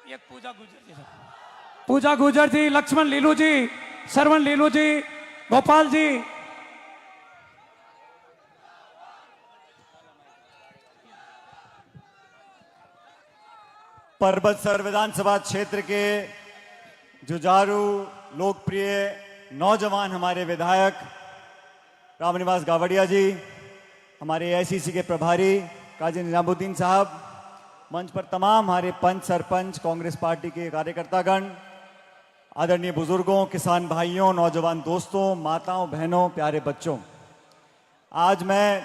एक पूजा गुजर जी, पूजा गुजर जी, लक्ष्मण लीलू जी, श्रवण लीलू जी, गोपाल जी। परबतसर विधानसभा क्षेत्र के जुझारू लोकप्रिय नौजवान हमारे विधायक रामनिवास गावड़िया जी, हमारे एआईसीसी के प्रभारी काजी निजामुद्दीन साहब, मंच पर तमाम हमारे पंच सरपंच कांग्रेस पार्टी के कार्यकर्तागण, आदरणीय बुजुर्गों, किसान भाइयों, नौजवान दोस्तों, माताओं, बहनों, प्यारे बच्चों, आज मैं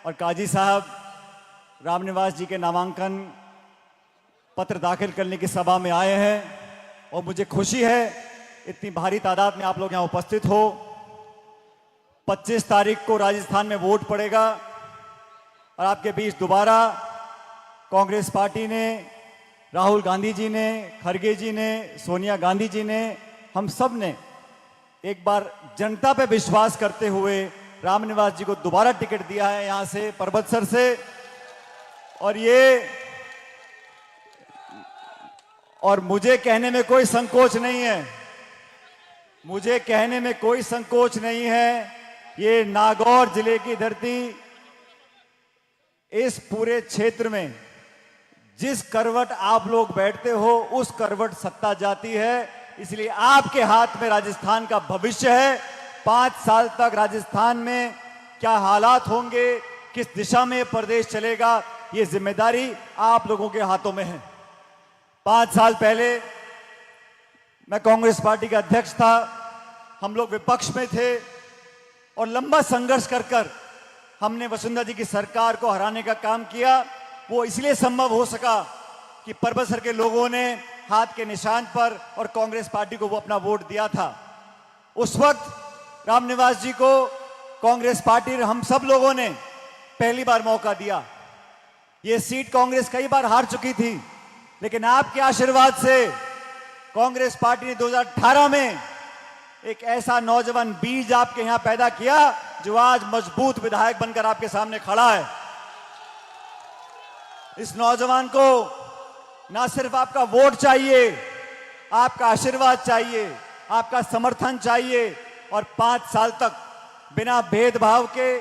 और काजी साहब रामनिवास जी के नामांकन पत्र दाखिल करने की सभा में आए हैं और मुझे खुशी है इतनी भारी तादाद में आप लोग यहाँ उपस्थित हो। 25 तारीख को राजस्थान में वोट पड़ेगा और आपके बीच दोबारा कांग्रेस पार्टी ने, राहुल गांधी जी ने, खड़गे जी ने, सोनिया गांधी जी ने, हम सब ने एक बार जनता पे विश्वास करते हुए रामनिवास जी को दोबारा टिकट दिया है यहाँ से, परबतसर से। और मुझे कहने में कोई संकोच नहीं है, मुझे कहने में कोई संकोच नहीं है, ये नागौर जिले की धरती, इस पूरे क्षेत्र में जिस करवट आप लोग बैठते हो उस करवट सत्ता जाती है, इसलिए आपके हाथ में राजस्थान का भविष्य है। 5 साल तक राजस्थान में क्या हालात होंगे, किस दिशा में प्रदेश चलेगा, ये जिम्मेदारी आप लोगों के हाथों में है। 5 साल पहले मैं कांग्रेस पार्टी का अध्यक्ष था, हम लोग विपक्ष में थे और लंबा संघर्ष कर हमने वसुंधरा जी की सरकार को हराने का काम किया। वो इसलिए संभव हो सका कि परबतसर के लोगों ने हाथ के निशान पर और कांग्रेस पार्टी को वो अपना वोट दिया था। उस वक्त रामनिवास जी को कांग्रेस पार्टी हम सब लोगों ने पहली बार मौका दिया। ये सीट कांग्रेस कई बार हार चुकी थी, लेकिन आपके आशीर्वाद से कांग्रेस पार्टी ने 2018 में एक ऐसा नौजवान बीज आपके यहां पैदा किया जो आज मजबूत विधायक बनकर आपके सामने खड़ा है। इस नौजवान को ना सिर्फ आपका वोट चाहिए, आपका आशीर्वाद चाहिए, आपका समर्थन चाहिए और 5 साल तक बिना भेदभाव के,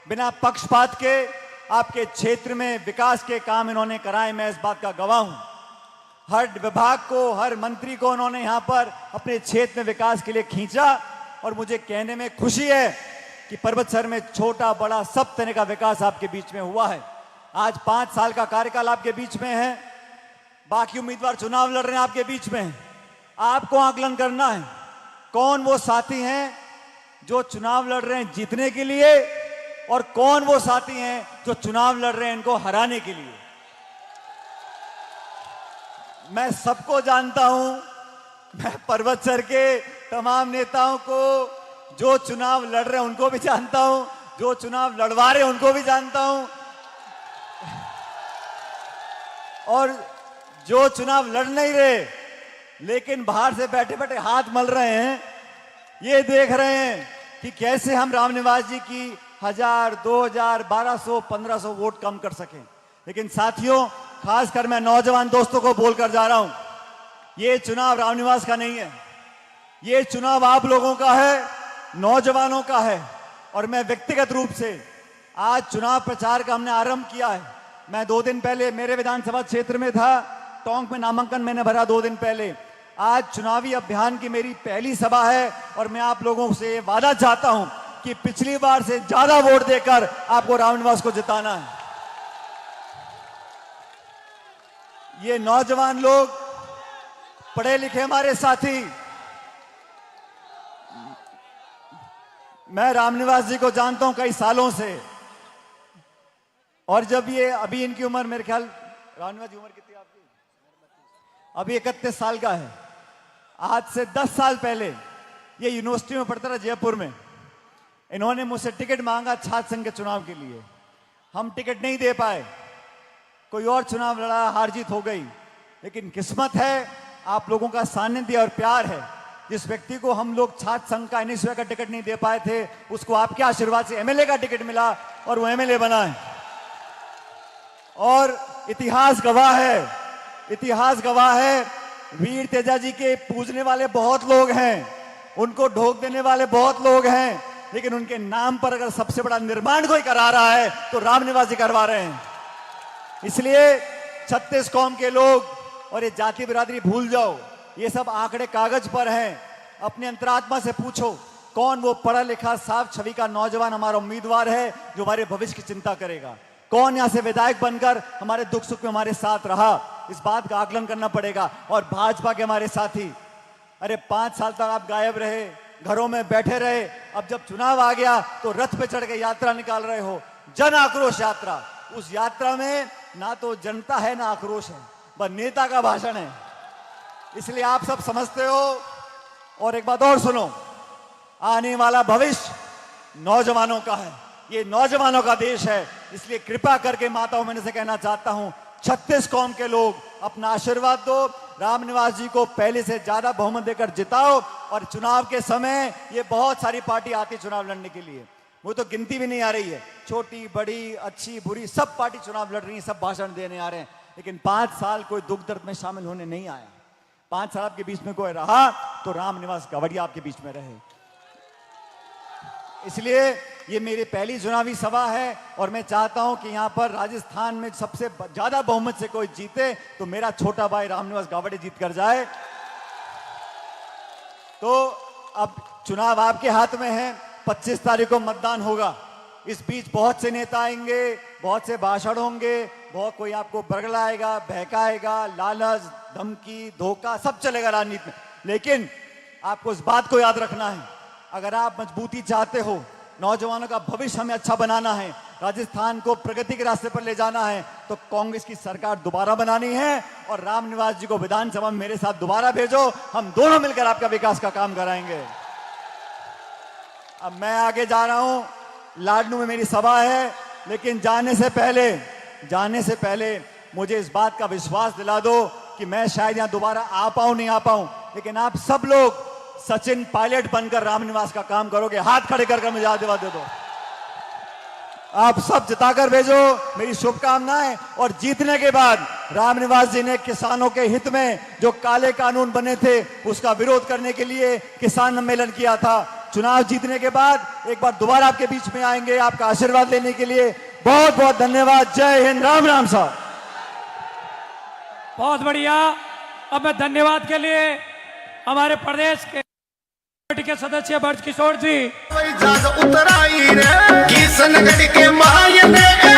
बिना पक्षपात के आपके क्षेत्र में विकास के काम इन्होंने कराए। मैं इस बात का गवाह हूं। हर विभाग को, हर मंत्री को उन्होंने यहां पर अपने क्षेत्र में विकास के लिए खींचा और मुझे कहने में खुशी है कि परबतसर में छोटा बड़ा सब तरह का विकास आपके बीच में हुआ है। आज 5 साल का कार्यकाल आपके बीच में है, बाकी उम्मीदवार चुनाव लड़ रहे हैं आपके बीच में। आपको आकलन करना है कौन वो साथी हैं जो चुनाव लड़ रहे हैं जीतने के लिए और कौन वो साथी हैं जो चुनाव लड़ रहे हैं इनको हराने के लिए। मैं सबको जानता हूं, मैं परबतसर के तमाम नेताओं को जो चुनाव लड़ रहे हैं उनको भी जानता हूं, जो चुनाव लड़वा रहे हैं उनको भी जानता हूं, और जो चुनाव लड़ नहीं रहे लेकिन बाहर से बैठे बैठे हाथ मल रहे हैं, ये देख रहे हैं कि कैसे हम रामनिवास जी की 1000, 2000, 1200, 1500 वोट कम कर सकें। लेकिन साथियों, खासकर मैं नौजवान दोस्तों को बोलकर जा रहा हूं, ये चुनाव रामनिवास का नहीं है, ये चुनाव आप लोगों का है, नौजवानों का है। और मैं व्यक्तिगत रूप से आज चुनाव प्रचार का हमने आरंभ किया है। मैं 2 दिन पहले मेरे विधानसभा क्षेत्र में था, टोंक में नामांकन मैंने भरा 2 दिन पहले। आज चुनावी अभियान की मेरी पहली सभा है और मैं आप लोगों से वादा चाहता हूं कि पिछली बार से ज्यादा वोट देकर आपको रामनिवास को जिताना है। ये नौजवान लोग, पढ़े लिखे हमारे साथी, मैं रामनिवास जी को जानता हूं कई सालों से, और जब ये अभी इनकी उम्र, मेरे ख्याल रामनिवास जी उम्र कितनी आपकी? अभी 31 साल का है। आज से 10 साल पहले ये यूनिवर्सिटी में पढ़ता था जयपुर में। इन्होंने मुझसे टिकट मांगा छात्र संघ के चुनाव के लिए, हम टिकट नहीं दे पाए, कोई और चुनाव लड़ा, हार जीत हो गई। लेकिन किस्मत है, आप लोगों का सानिध्य और प्यार है। जिस व्यक्ति को हम लोग छात्र संघ का NSU का टिकट नहीं दे पाए थे, उसको आपके आशीर्वाद से MLA का टिकट मिला और वो MLA बना है। और इतिहास गवाह है इतिहास गवाह है, वीर तेजा जी के पूजने वाले बहुत लोग हैं, उनको ढोक देने वाले बहुत लोग हैं, लेकिन उनके नाम पर अगर सबसे बड़ा निर्माण कोई करा रहा है तो रामनिवास जी करवा रहे हैं। इसलिए 36 कौम के लोग और ये जाति बिरादरी भूल जाओ, ये सब आंकड़े कागज पर हैं। अपने अंतरात्मा से पूछो कौन वो पढ़ा लिखा साफ छवि का नौजवान हमारा उम्मीदवार है जो हमारे भविष्य की चिंता करेगा। कौन यहां से विधायक बनकर हमारे दुख सुख में हमारे साथ रहा, इस बात का आकलन करना पड़ेगा। और भाजपा के हमारे साथी, अरे 5 साल तक आप गायब रहे, घरों में बैठे रहे, अब जब चुनाव आ गया तो रथ पे चढ़ के यात्रा निकाल रहे हो, जन आक्रोश यात्रा। उस यात्रा में ना तो जनता है ना आक्रोश है, बस नेता का भाषण है। इसलिए आप सब समझते हो। और एक बात और सुनो, आने वाला भविष्य नौजवानों का है, ये नौजवानों का देश है। इसलिए कृपा करके माताओं मैंने से कहना चाहता हूं, 36 कौम के लोग अपना आशीर्वाद दो, रामनिवास जी को पहले से ज्यादा बहुमत देकर जिताओ। और चुनाव के समय ये बहुत सारी पार्टी आती चुनाव लड़ने के लिए, वो तो गिनती भी नहीं आ रही है, छोटी बड़ी अच्छी बुरी सब पार्टी चुनाव लड़ रही है, सब भाषण देने आ रहे हैं। लेकिन 5 साल कोई दुख दर्द में शामिल होने नहीं आया। 5 साल आपके बीच में कोई रहा तो रामनिवास गावड़िया आपके बीच में रहे। इसलिए ये मेरी पहली चुनावी सभा है और मैं चाहता हूं कि यहां पर राजस्थान में सबसे ज्यादा बहुमत से कोई जीते तो मेरा छोटा भाई रामनिवास गावड़े जीत कर जाए। तो अब चुनाव आपके हाथ में है, 25 तारीख को मतदान होगा। इस बीच बहुत से नेता आएंगे, बहुत से भाषण होंगे, बहुत कोई आपको बरगलाएगा, बहकाएगा, लालच, धमकी, धोखा सब चलेगा राजनीति में। लेकिन आपको इस बात को याद रखना है, अगर आप मजबूती चाहते हो, नौजवानों का भविष्य हमें अच्छा बनाना है, राजस्थान को प्रगति के रास्ते पर ले जाना है, तो कांग्रेस की सरकार दोबारा बनानी है और रामनिवास जी को विधानसभा में मेरे साथ दोबारा भेजो, हम दोनों मिलकर आपका विकास का काम कराएंगे। अब मैं आगे जा रहा हूं, लाडनू में मेरी सभा है, लेकिन जाने से पहले मुझे इस बात का विश्वास दिला दो कि मैं शायद यहां दोबारा आ पाऊं नहीं आ पाऊं, लेकिन आप सब लोग सचिन पायलट बनकर रामनिवास का काम करोगे। हाथ खड़े कर मुझे आशीर्वाद दे दो। आप सब जिताकर भेजो, मेरी शुभकामनाएं। और जीतने के बाद रामनिवास जी ने किसानों के हित में जो काले कानून बने थे उसका विरोध करने के लिए किसान सम्मेलन किया था। चुनाव जीतने के बाद एक बार दोबारा आपके बीच में आएंगे आपका आशीर्वाद लेने के लिए। बहुत बहुत धन्यवाद। जय हिंद। राम राम साहब। बहुत बढ़िया। अब मैं धन्यवाद के लिए हमारे प्रदेश के सदस्य ब्रज किशोर जी उतराई रे किशन गढ़ के मायने